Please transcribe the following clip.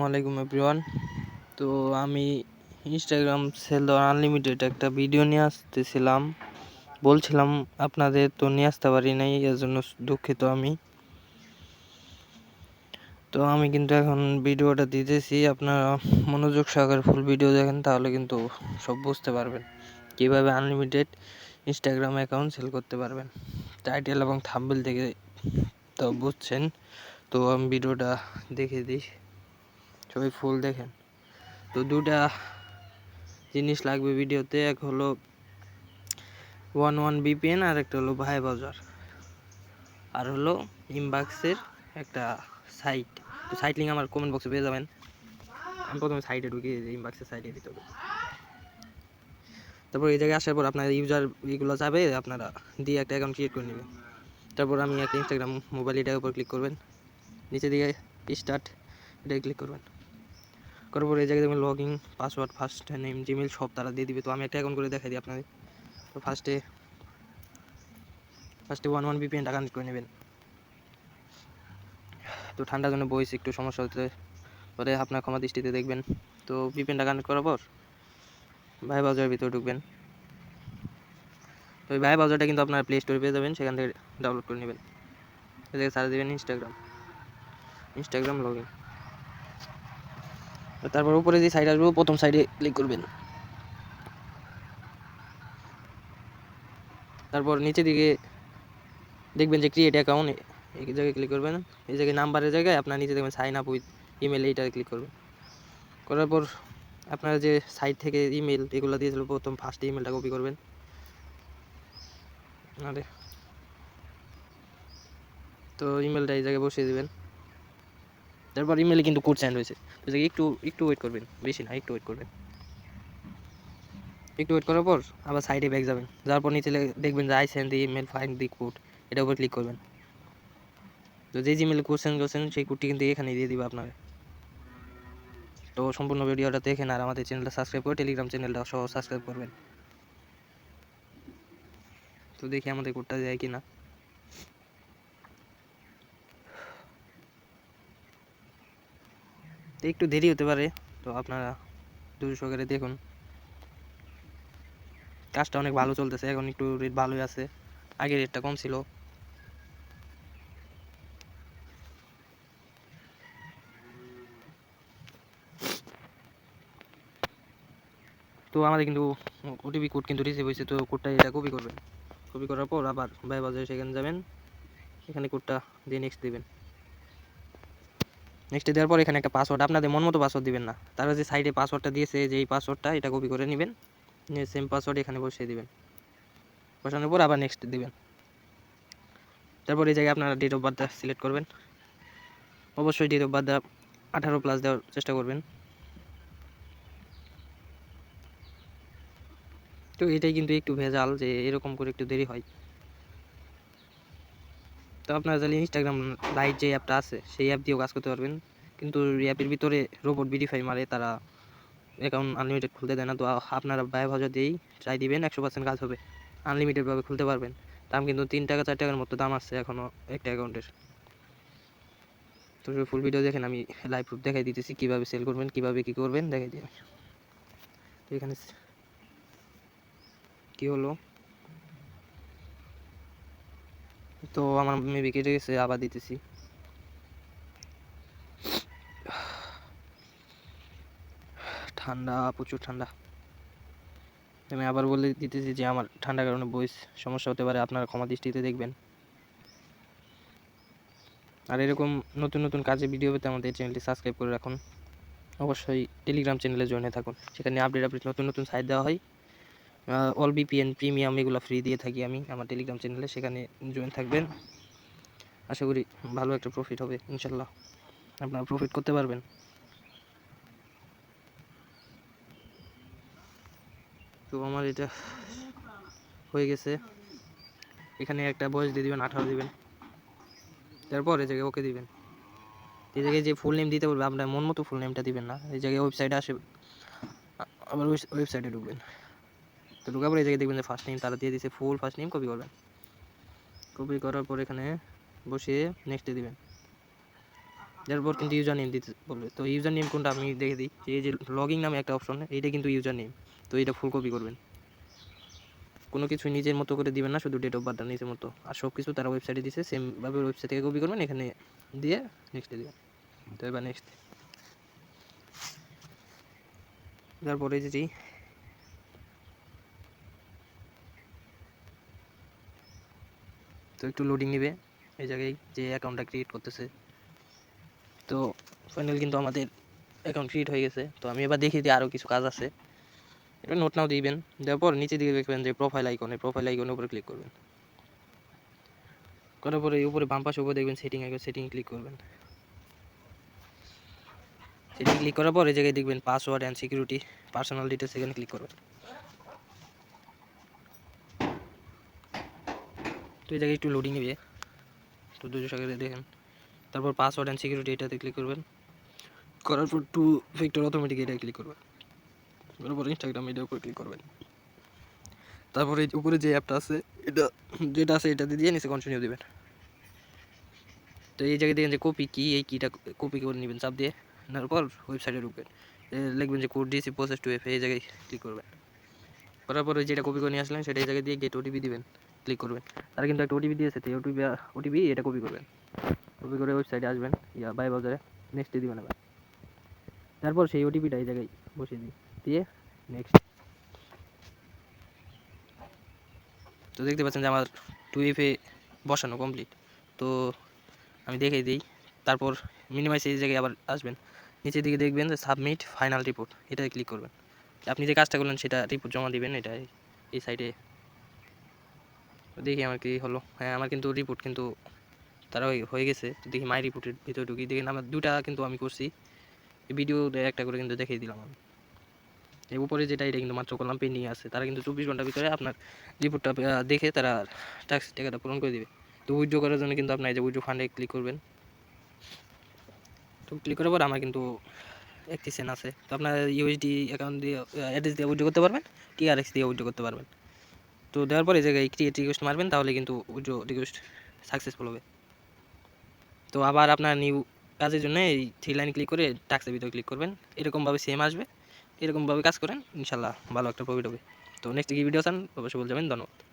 আলাইকুম এভরিওয়ান। তো আমি ইনস্টাগ্রাম সেল দেওয়ার আনলিমিটেড একটা ভিডিও নিয়ে আসতেছিলাম, বলছিলাম আপনাদের, তো নিয়ে আসতে পারি নাই, এর জন্য দুঃখিত আমি। তো আমি কিন্তু এখন ভিডিওটা দিতেছি, আপনারা মনোযোগ সহকারে ফুল ভিডিও দেখেন, তাহলে কিন্তু সব বুঝতে পারবেন কীভাবে আনলিমিটেড ইনস্টাগ্রাম অ্যাকাউন্ট সেল করতে পারবেন। টাইটেল এবং থাম্বনেল থেকে তো বুঝছেন। তো আমি ভিডিওটা দেখে দিই, সবাই ফুল দেখেন। তো দুটা জিনিস লাগবে ভিডিওতে, এক হলো 11 VPN আর একটা হলো ভাই বাজার, আর হলো ইনবক্সের একটা সাইট। তো সাইট লিঙ্ক আমার কমেন্ট বক্সে পেয়ে যাবেন। আমি প্রথমে সাইটে ঢুকি, ইনবক্সের সাইটে দিতে হবে। তারপর এই জায়গায় আসার পর আপনার ইউজার এগুলো যাবে, আপনারা দিয়ে একটা অ্যাকাউন্ট ক্রিয়েট করে নেবেন। তারপর আমি একটা ইনস্টাগ্রাম মোবাইল এটার উপর ক্লিক করবেন, নিচে দিকে স্টার্ট এটাই ক্লিক করবেন। করার পর এই জায়গায় দেখবেন log in, password, first name, Gmail সব তারা দিয়ে দিবে। তো আমি একটা অ্যাকাউন্ট করে দেখাই দিই আপনাদের। তো ফার্স্টে 11 VPNটা কানেক্ট করে নেবেন। তো ঠান্ডার জন্য বয়স একটু সমস্যা হতে পরে, আপনার ক্ষমা দৃষ্টিতে দেখবেন। তো VPNটা কানেক্ট করার পর ভাই বাজারের ভিতরে ঢুকবেন। তো এই ভাই বাজারটা কিন্তু আপনার প্লে স্টোরে পেয়ে যাবেন, সেখান থেকে ডাউনলোড করে নেবেন। এদিকে সার্চ দেবেন ইনস্টাগ্রাম লগ ইন। তারপর উপরে যে সাইড আসবে প্রথম সাইডে ক্লিক করবেন। তারপর নিচে দিকে দেখবেন যে ক্রিয়েট অ্যাকাউন্ট, এই জায়গায় ক্লিক করবেন। এই জায়গায় নাম্বারের জায়গায় আপনার নিচে দেখবেন সাইন আপ উইথ ইমেল, এইটাতে ক্লিক করবেন। করার পর আপনারা যে সাইট থেকে ইমেল এগুলো দিয়েছিল, প্রথম ফার্স্ট ইমেলটা কপি করবেন। তো ইমেলটা এই জায়গায় বসিয়ে দেবেন। তারপর ইমেলে কিন্তু কোড সেন্ড হয়েছে, তো একটু ওয়েট করবেন, বেশি না, একটু ওয়েট করবেন। একটু ওয়েট করার পর আবার সাইডে ব্যাক যাবেন, যাওয়ার পর নিচে দেখবেন যে I send the email find the code, এটার উপর ক্লিক করবেন। তো যে জিমেলে কোড সেন্ড করছেন সেই কোডটি কিন্তু এখানে দিয়ে দিবে আপনার। তো সম্পূর্ণ ভিডিওটা দেখেন আর আমাদের চ্যানেলটা সাবস্ক্রাইব করে টেলিগ্রাম চ্যানেলটা সহ সাবস্ক্রাইব করবেন। তো দেখি আমাদের কোডটা যায় কিনা। তো একটু দেরি হতে পারে, তো আপনারা ধৈর্য সহকারে দেখুন। কাজটা অনেক ভালো চলতেছে, এখন একটু রেট ভালোই আছে, আগে রেটটা কম ছিল। তো আমাদের কিন্তু ওটিপি কোড কিন্তু রিসিভ হয়েছে, তো কোডটা এটা কপি করবেন। কপি করার পর আবার ভাই বাজারে সেখানে যাবেন, এখানে কোডটা দিয়ে নেক্সট দিবেন। নেক্সট দেওয়ার পর এখানে একটা পাসওয়ার্ড, আপনাদের মন মতো পাসওয়ার্ড দিবেন না, তারা যে সাইডে পাসওয়ার্ডটা দিয়েছে যে এই পাসওয়ার্ডটা, এটা কপি করে নেবেন, নিয়ে সেম পাসওয়ার্ড এখানে বসিয়ে দিবেন। বসানোর পর আবার নেক্সট দিবেন। তারপর এই জায়গায় আপনারা ডেট অফ বার্থটা সিলেক্ট করবেন। অবশ্যই ডেট অফ বার্থটা 18+ দেওয়ার চেষ্টা করবেন। তো এটাই কিন্তু একটু ভেজাল, যে এরকম করে একটু দেরি হয়। তো আপনারা চাইলে ইনস্টাগ্রাম লাইট যে অ্যাপটা আছে সেই অ্যাপ দিয়েও কাজ করতে পারবেন, কিন্তু অ্যাপের ভিতরে রোবট ভেরিফাই মারে, তারা অ্যাকাউন্ট আনলিমিটেড খুলতে দেয় না। তো আপনারা ব্যয় ভাজা দিয়েই ট্রাই দিবেন, 100% কাজ হবে, আনলিমিটেডভাবে খুলতে পারবেন। দাম কিন্তু 3 টাকা 4 টাকার মতো দাম আসছে এখনও একটা অ্যাকাউন্টের। তো ফুল ভিডিও দেখেন, আমি লাইভ প্রুফ দেখাই দিতেছি কীভাবে সেল করবেন, কীভাবে কী করবেন দেখাই দিই। তো এখানে কী হলো, তো আমার মেবি কেটে গেছে, আবার দিতেছি। ঠান্ডা, প্রচুর ঠান্ডা। আমি আবার বলে দিতেছি যে আমার ঠান্ডার কারণে ভয়েস সমস্যা হতে পারে, আপনারা ক্ষমা দৃষ্টিতে দেখবেন। আর এরকম নতুন নতুন কাজে ভিডিও পেতে আমাদের চ্যানেলটি সাবস্ক্রাইব করে রাখুন। অবশ্যই টেলিগ্রাম চ্যানেলে জয়েন থাকুন, সেখানে আপডেট নতুন নতুন সাইট দেওয়া হয়। অল VPN প্রিমিয়াম এগুলো ফ্রি দিয়ে থাকি আমি আমার টেলিগ্রাম চ্যানেলে, সেখানে জয়েন থাকবেন। আশা করি ভালো একটা প্রফিট হবে, ইনশাল্লাহ আপনারা প্রফিট করতে পারবেন। তো আমার এটা হয়ে গেছে, এখানে একটা বয়স দিয়ে দিবেন, 18 দিবেন। তারপর এই জায়গায় ওকে দিবেন। এই জায়গায় যে ফুল নেম দিতে বলবে, আপনার মন মতো ফুল নেমটা দিবেন না, এই জায়গায় ওয়েবসাইটে আসে, আবার ওয়েবসাইটে ঢুকবেন। তো ঢুকার পরে এই জায়গায় দেখবেন যে ফার্স্ট নেম তারা দিয়ে দিয়েছে, ফুল ফার্স্ট নেম কপি করবেন। কপি করার পর এখানে বসিয়ে নেক্সটে দিবেন। এরপর কিন্তু ইউজার নেম দিতে বলবে। তো ইউজার নেম কোনটা আমি দেখে দিই, যে এই যে লগইন নামে একটা অপশন, এইটা কিন্তু ইউজার নেম। তো এটা ফুল কপি করবেন, কোনো কিছু নিজের মতো করে দিবেন না, শুধু ডেট অফ বার্থটা নিজের মতো, আর সব কিছু তারা ওয়েবসাইটে দিচ্ছে সেমভাবে ওয়েবসাইট থেকে কপি করবেন, এখানে দিয়ে নেক্সটে দেবেন। তো এবার নেক্সট, তারপরে যেটি তো একটু লোডিং নেবে এই জায়গায় যে অ্যাকাউন্টটা ক্রিয়েট করতেছে। তো ফাইনাল কিন্তু আমাদের অ্যাকাউন্ট ক্রিয়েট হয়ে গেছে। তো আমি এবার দেখিয়ে দিই, আরও কিছু কাজ আছে, এটা নোট নাও দিবেন। দেওয়ার পর নিচে দিকে দেখবেন যে প্রোফাইল আইকনের উপরে ক্লিক করবেন। করার পরে উপরে বাম পাশে উপরে দেখবেন সেটিং ক্লিক করবেন। সেটিং ক্লিক করার পর এই জায়গায় দেখবেন password and security, personal details, এখানে ক্লিক করবেন। তো এই জায়গায় একটু লোডিং নেবে, তো 200 টাকা দেখেন। তারপর পাসওয়ার্ড অ্যান্ড সিকিউরিটি এটাতে ক্লিক করবেন। করার পর 2 ফ্যাক্টর অটোমেটিক এটা ক্লিক করবেন। তারপর ইনস্টাগ্রাম এটার উপর ক্লিক করবেন। তারপরে উপরে যে অ্যাপটা আছে যেটা আছে এটা দিয়ে নিচে কন্টিনিউ দেবেন। তো এই জায়গায় দেখেন যে কপি কি, এই কিটা কপি করে নেবেন, চাপ দিয়ে নেওয়ার পর ওয়েবসাইটে ঢুকবেন, লিখবেন যে code DC process to F, এই জায়গায় ক্লিক করবেন। করার পরে যেটা কপি করে নিয়ে আসলেন সেটা এই জায়গায় দিয়ে গেট ওটিপি দিবেন, ক্লিক করবেন। তারা কিন্তু একটা ওটিপি দিয়েছে, তো ওটিপি এটা কপি করবেন, কপি করে ওয়েবসাইটে আসবেন, বাই বাজারে নেক্সটে দিবেন। এবার তারপর সেই ওটিপিটা এই জায়গায় বসিয়ে দিয়ে নেক্সট। তো দেখতে পাচ্ছেন যে আমার 2FA বসানো কমপ্লিট। তো আমি দেখিয়ে দিই। তারপর মিনিমাইজ এই জায়গায় আবার আসবেন, নিচের দিকে দেখবেন যে সাবমিট ফাইনাল রিপোর্ট, এটাতে ক্লিক করবেন। আপনি যে কাজটা করলেন সেটা রিপোর্ট জমা দিবেন, এটা এই সাইডে। দেখি আমার কি হলো, হ্যাঁ আমার কিন্তু রিপোর্ট কিন্তু তারা হয়ে গেছে। তো দেখি মাই রিপোর্টের ভিতরে ঢুকি, দেখি আমার 2টা কিন্তু আমি করছি, এই ভিডিও একটা করে কিন্তু দেখিয়ে দিলাম আমি। এই উপরে যেটা এটা কিন্তু মাত্র করলাম, পেন্ডিং আছে। তারা কিন্তু 24 ঘন্টার ভিতরে আপনার রিপোর্টটা দেখে তারা ট্যাক্স টাকাটা পূরণ করে দিবে। তো উইথড্র করার জন্য কিন্তু আপনার এই যে উইথড্র ফান্ডে ক্লিক করবেন। তো ক্লিক করার পর আমার কিন্তু 31 সেন্ট আছে। তো আপনার ইউএসডি অ্যাকাউন্ট দিয়ে অ্যাড্রেস দিয়ে উইথড্র করতে পারবেন, টিআরএক্স দিয়ে উইথড্র করতে পারবেন। তো দেওয়ার পরে এই জায়গায় ক্রিয়েট রিকোয়েস্ট মারবেন, তাহলে কিন্তু উইথড্র রিকোয়েস্ট সাকসেসফুল হবে। তো আবার আপনার নিউ কাজের জন্য এই 3 লাইন ক্লিক করে টাস্কের ভিতরে ক্লিক করবেন, এরকমভাবে সেম আসবে। এরকমভাবে কাজ করেন, ইনশাল্লাহ ভালো একটা প্রফিট হবে। তো নেক্সট কি ভিডিও চান অবশ্যই বলে যাবেন। ধন্যবাদ।